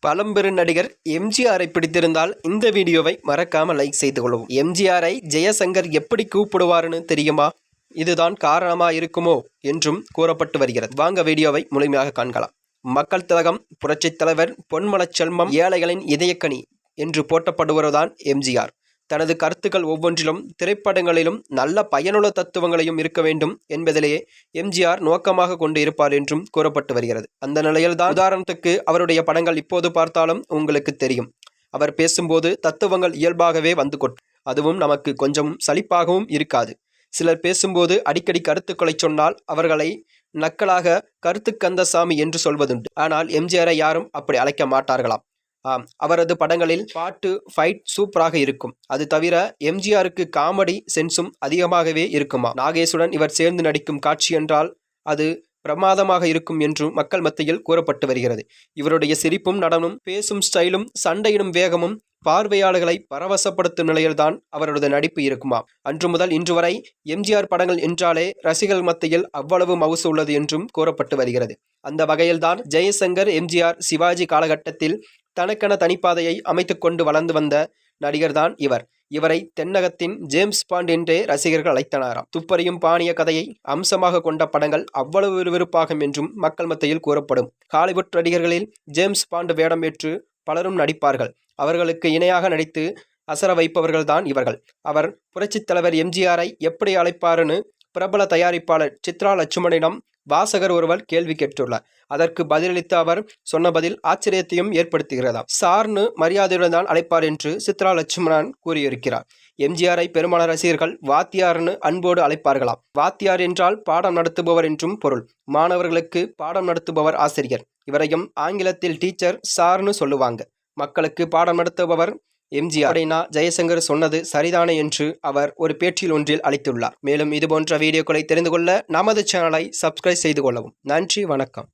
பழம்பெரும் நடிகர் எம்ஜிஆரை பிடித்திருந்தால் இந்த வீடியோவை மறக்காம லைக் செய்து கொள்ளவும். எம்ஜிஆரை ஜெயசங்கர் எப்படி கூப்பிடுவாருன்னு தெரியுமா? இதுதான் காரணமா இருக்குமோ என்றும் கூறப்பட்டு வருகிறது. வாங்க வீடியோவை முழுமையாக காண்கலாம். மக்கள் திலகம், புரட்சித் தலைவர், பொன்மனச் செல்வம், ஏழைகளின் இதயக்கனி என்று போற்றப்படுவதுதான் எம்ஜிஆர். தனது கருத்துக்கள் ஒவ்வொன்றிலும் திரைப்படங்களிலும் நல்ல பயனுள்ள தத்துவங்களையும் இருக்க வேண்டும் என்பதிலேயே எம்ஜிஆர் நோக்கமாக கொண்டு இருப்பார் என்றும் கூறப்பட்டு வருகிறது. அந்த நிலையில்தான் உதாரணத்துக்கு அவருடைய படங்கள் இப்போது பார்த்தாலும் உங்களுக்கு தெரியும். அவர் பேசும்போது தத்துவங்கள் இயல்பாகவே வந்து கொட்டும். அதுவும் நமக்கு கொஞ்சம் சலிப்பாகவும் இருக்காது. சிலர் பேசும்போது அடிக்கடி கருத்துக்களை சொன்னால் அவர்களை நக்கலாக கருத்துக்கந்தசாமி என்று சொல்வதுண்டு. ஆனால் எம்ஜிஆரை யாரும் அப்படி அழைக்க மாட்டார்களாம். அவரது படங்களில் பாட்டு, ஃபைட் சூப்பராக இருக்கும். அது தவிர எம்ஜிஆருக்கு காமெடி சென்ஸும் அதிகமாகவே இருக்குமா. நாகேஷுடன் இவர் சேர்ந்து நடிக்கும் காட்சி என்றால் அது பிரமாதமாக இருக்கும் என்றும் மக்கள் மத்தியில் கூறப்பட்டு வருகிறது. இவருடைய சிரிப்பும் நடனும், பேசும் ஸ்டைலும், சண்டையிடும் வேகமும் பார்வையாளர்களை பரவசப்படுத்தும் நிலையில்தான் அவரது நடிப்பு இருக்குமா. அன்று முதல் இன்று வரை எம்ஜிஆர் படங்கள் என்றாலே ரசிகர்கள் மத்தியில் அவ்வளவு மவுசு உள்ளது என்றும் கூறப்பட்டு வருகிறது. அந்த வகையில்தான் ஜெயசங்கர் எம்ஜிஆர் சிவாஜி காலகட்டத்தில் தனக்கென தனிப்பாதையை அமைத்துக் கொண்டு வளர்ந்து வந்த நடிகர்தான் இவர். இவரை தென்னகத்தின் ஜேம்ஸ் பாண்ட் என்றே ரசிகர்கள் அழைத்தனாராம். துப்பறியும் பாணிய கதையை அம்சமாக கொண்ட படங்கள் அவ்வளவு விறுவிறுப்பாகும் என்றும் மக்கள் மத்தியில் கூறப்படும். ஹாலிவுட் நடிகர்களில் ஜேம்ஸ் பாண்ட் வேடம் ஏற்று பலரும் நடிப்பார்கள். அவர்களுக்கு இணையாக நடித்து அசர வைப்பவர்கள்தான் இவர்கள். அவர் புரட்சித் தலைவர் எம்ஜிஆரை எப்படி அழைப்பாருன்னு பிரபல தயாரிப்பாளர் சித்ரா லட்சுமணிடம் வாசகர் ஒருவர் கேள்வி கேட்டுள்ளார். அதற்கு பதிலளித்த அவர் சொன்ன பதில் ஆச்சரியத்தையும் ஏற்படுத்துகிறதாம். சார்னு மரியாதையுடன் தான் அழைப்பார் என்று சித்ரா லட்சுமணன் கூறியிருக்கிறார். எம்ஜிஆரை பெரும்பாலான ரசிகர்கள் வாத்தியார்னு அன்போடு அழைப்பார்களாம். வாத்தியார் என்றால் பாடம் நடத்துபவர் என்றும் பொருள். மாணவர்களுக்கு பாடம் நடத்துபவர் ஆசிரியர். இவரையும் ஆங்கிலத்தில் டீச்சர், சார்னு சொல்லுவாங்க. மக்களுக்கு பாடம் நடத்துபவர் எம்ஜிஆர். அப்படின்னா ஜெயசங்கர் சொன்னது சரிதானே என்று அவர் ஒரு பேட்டியில் ஒன்றில் அளித்துள்ளார். மேலும் இதுபோன்ற வீடியோக்களை தெரிந்து கொள்ள நமது சேனலை சப்ஸ்கிரைப் செய்து கொள்ளவும். நன்றி, வணக்கம்.